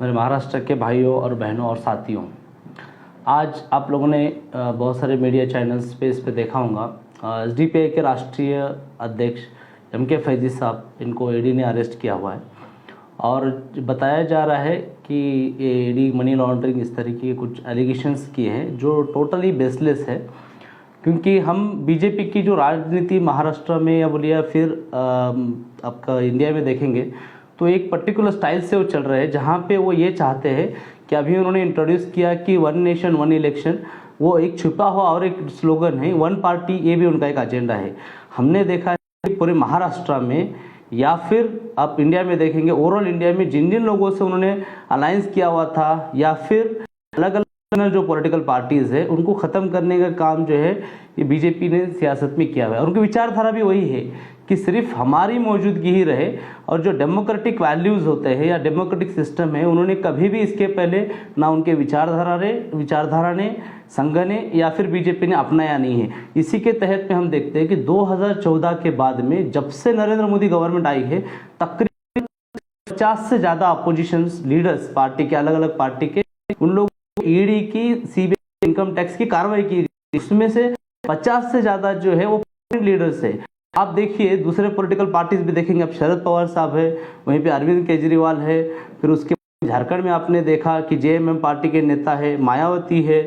मेरे महाराष्ट्र के भाइयों और बहनों और साथियों, आज आप लोगों ने बहुत सारे मीडिया चैनल्स पे इस पे देखा होगा। एसडीपीआई के राष्ट्रीय अध्यक्ष एम.के. फैज़ी साहब, इनको ईडी ने अरेस्ट किया हुआ है और बताया जा रहा है कि ईडी मनी लॉन्ड्रिंग इस तरीके के कुछ एलिगेशंस किए हैं जो टोटली बेसलेस है। क्योंकि हम बीजेपी की जो राजनीति महाराष्ट्र में या बोलिए फिर आपका इंडिया में देखेंगे तो एक पर्टिकुलर स्टाइल से वो चल रहे हैं, जहाँ पे वो ये चाहते हैं कि अभी उन्होंने इंट्रोड्यूस किया कि वन नेशन वन इलेक्शन, वो एक छुपा हुआ और एक स्लोगन है, वन पार्टी, ये भी उनका एक एजेंडा है। हमने देखा है कि पूरे महाराष्ट्र में या फिर आप इंडिया में देखेंगे, ओवरऑल इंडिया में जिन जिन लोगों से उन्होंने अलायंस किया हुआ था या फिर अलग अलग जो पॉलिटिकल पार्टीज है उनको ख़त्म करने का काम जो है ये बीजेपी ने सियासत में किया हुआ है। और उनकी विचारधारा भी वही है कि सिर्फ हमारी मौजूदगी ही रहे, और जो डेमोक्रेटिक वैल्यूज़ होते हैं या डेमोक्रेटिक सिस्टम है उन्होंने कभी भी इसके पहले ना उनके विचारधारा ने, संघ ने या फिर बीजेपी ने अपनाया नहीं है। इसी के तहत में हम देखते हैं कि 2014 के बाद में जब से नरेंद्र मोदी गवर्नमेंट आई है, तकरीबन 50 से ज़्यादा अपोजिशन लीडर्स पार्टी के, अलग अलग पार्टी के, उन लोग ईडी की, सीबीआई, इनकम टैक्स की कार्रवाई की, उसमें से 50 से ज़्यादा जो है वो लीडर्स है। आप देखिए दूसरे पॉलिटिकल पार्टीज भी देखेंगे, अब शरद पवार साहब है, वहीं पे अरविंद केजरीवाल है, फिर उसके झारखंड में आपने देखा कि जेएमएम पार्टी के नेता है, मायावती है,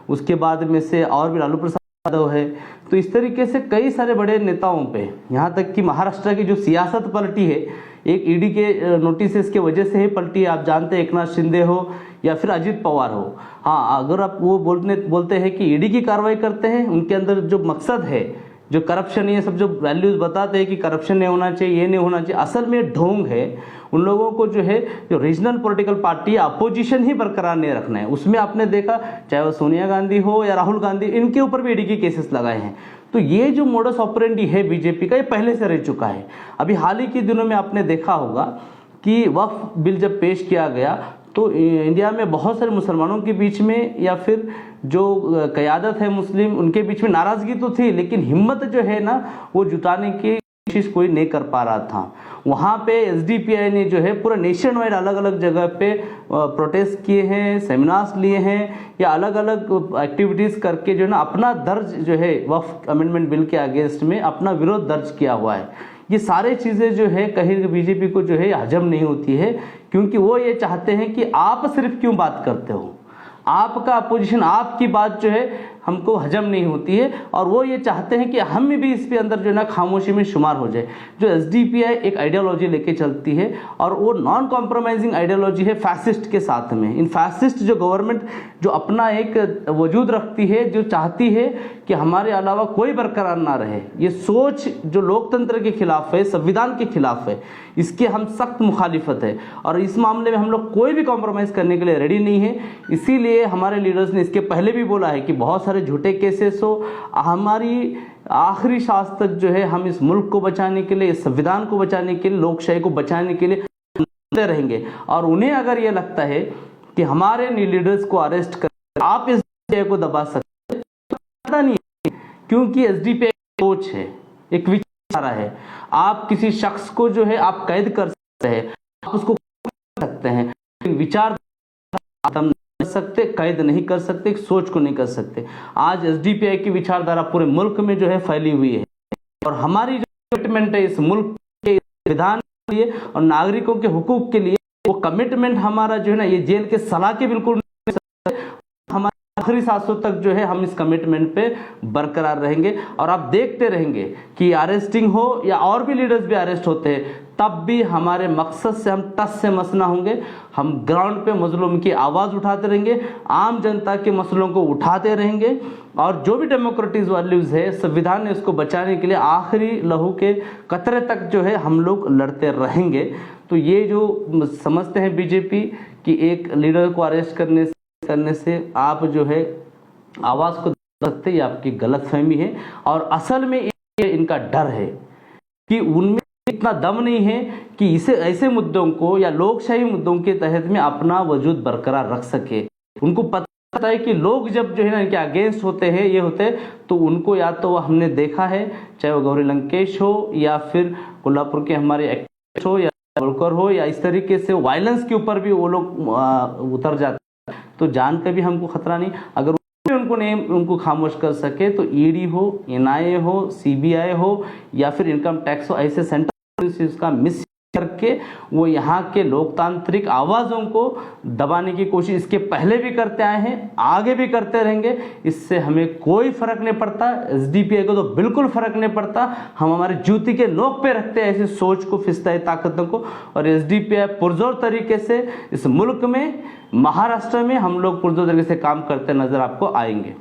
उसके बाद में से और भी लालू प्रसाद यादव है। तो इस तरीके से कई सारे बड़े नेताओं पे, यहाँ तक कि महाराष्ट्र की जो सियासत पलटी है एक ईडी के नोटिस के वजह से ही पलटी है। आप जानते हैं एकनाथ शिंदे हो या फिर अजित पवार हो, हाँ, अगर आप वो बोलते हैं कि ईडी की कार्रवाई करते हैं, उनके अंदर जो मकसद है, जो करप्शन, ये सब जो वैल्यूज बताते हैं कि करप्शन नहीं होना चाहिए, ये नहीं होना चाहिए, असल में ढोंग है। उन लोगों को जो है, जो रीजनल पॉलिटिकल पार्टी या अपोजिशन ही बरकरार नहीं रखना है। उसमें आपने देखा चाहे वो सोनिया गांधी हो या राहुल गांधी, इनके ऊपर भी ईडी के केसेस लगाए हैं। तो ये जो मोडस ऑपरेंडी है बीजेपी का, ये पहले से रह चुका है। अभी हाल ही के दिनों में आपने देखा होगा कि वक्फ बिल जब पेश किया गया तो इंडिया में बहुत सारे मुसलमानों के बीच में या फिर जो क़यादत है मुस्लिम, उनके बीच में नाराज़गी तो थी, लेकिन हिम्मत जो है ना वो जुटाने की कोशिश कोई नहीं कर पा रहा था। वहाँ पे एसडीपीआई ने जो है पूरा नेशन वाइड अलग अलग जगह पे प्रोटेस्ट किए हैं, सेमिनार्स लिए हैं या अलग अलग एक्टिविटीज़ करके जो है ना अपना दर्ज जो है वक्फ अमेंडमेंट बिल के अगेंस्ट में अपना विरोध दर्ज किया हुआ है। ये सारे चीज़ें जो है कहीं बीजेपी को जो है हजम नहीं होती है, क्योंकि वो ये चाहते हैं कि आप सिर्फ क्यों बात करते हो, आपका अपोजिशन, आपकी बात जो है हमको हजम नहीं होती है, और वो ये चाहते हैं कि हम भी इस पे अंदर जो है ना खामोशी में शुमार हो जाए। जो एसडीपीआई एक आइडियोलॉजी लेके चलती है और वो नॉन कॉम्प्रोमाइजिंग आइडियोलॉजी है फैसिस्ट के साथ में। इन फैसिस्ट जो गवर्नमेंट जो अपना एक वजूद रखती है, जो चाहती है कि हमारे अलावा कोई बरकरार ना रहे, ये सोच जो लोकतंत्र के खिलाफ है, संविधान के खिलाफ है, इसके हम सख्त मुखालिफत है और इस मामले में हम लोग कोई भी कॉम्प्रोमाइज़ करने के लिए रेडी नहीं है। इसीलिए हमारे लीडर्स ने इसके पहले भी बोला है कि बहुत सारे झूठे केसेस हो, हमारी आखिरी सांस तक जो है हम इस मुल्क को बचाने के लिए, इस संविधान को बचाने के लिए, लोकशाही को बचाने के लिए रहेंगे। और उन्हें अगर ये लगता है कि हमारे लीडर्स को अरेस्ट कर आप इस को दबा सकते हैं, पता नहीं है, क्योंकि एसडीपीआई सोच है, एक विचारधारा है। आप किसी शख्स को जो है आप कैद कर सकते हैं, आप उसको कर सकते हैं, विचार सकते, कैद नहीं कर सकते, एक सोच को नहीं कर सकते। आज एसडीपीआई की विचारधारा पूरे मुल्क में जो है फैली हुई है और हमारी जो कमिटमेंट है इस मुल्क के संविधान के लिए और नागरिकों के हुकूक के लिए, वो कमिटमेंट हमारा जो है ना ये जेल के सलाखे बिल्कुल हमारे आखिरी सांसों तक जो है हम इस कमिटमेंट पे बरकरार रहेंगे। और आप देखते रहेंगे कि अरेस्टिंग हो या और भी लीडर्स भी अरेस्ट होते हैं, तब भी हमारे मकसद से हम टस से मस ना होंगे। हम ग्राउंड पे मजलूम की आवाज़ उठाते रहेंगे, आम जनता के मसलों को उठाते रहेंगे और जो भी डेमोक्रेटिक वैल्यूज़ है, संविधान ने उसको बचाने के लिए आखिरी लहू के कतरे तक जो है हम लोग लड़ते रहेंगे। तो ये जो समझते हैं बीजेपी कि एक लीडर को अरेस्ट करने से आप जो है आवाज़ को सकते, ये आपकी गलतफहमी है। और असल में इनका डर है कि उनमें इतना दम नहीं है कि इसे ऐसे मुद्दों को या लोकशाही मुद्दों के तहत में अपना वजूद बरकरार रख सके। उनको पता है कि लोग जब जो है ना इनके अगेंस्ट होते हैं, ये होते हैं, तो उनको या तो हमने देखा है, चाहे वो गौरी लंकेश हो या फिर कोल्हापुर के हमारे एक्टिविस्ट हो या बोलकर हो या इस तरीके से वायलेंस के ऊपर भी वो लोग उतर जाते हैं, तो जान का भी हमको खतरा नहीं। अगर उनको खामोश कर सके तो ईडी हो, एनआईए हो, सीबीआई हो या फिर इनकम टैक्स हो, ऐसे सेंट्रल का मिस करके वो यहाँ के लोकतांत्रिक आवाज़ों को दबाने की कोशिश इसके पहले भी करते आए हैं, आगे भी करते रहेंगे। इससे हमें कोई फर्क नहीं पड़ता, एसडीपीआई को तो बिल्कुल फर्क नहीं पड़ता। हम हमारे जूती के नोक पे रखते हैं ऐसी सोच को, फिस्ताई ताकतों को। और एसडीपीआई पुरजोर तरीके से इस मुल्क में, महाराष्ट्र में हम लोग पुरजोर तरीके से काम करते नजर आपको आएंगे।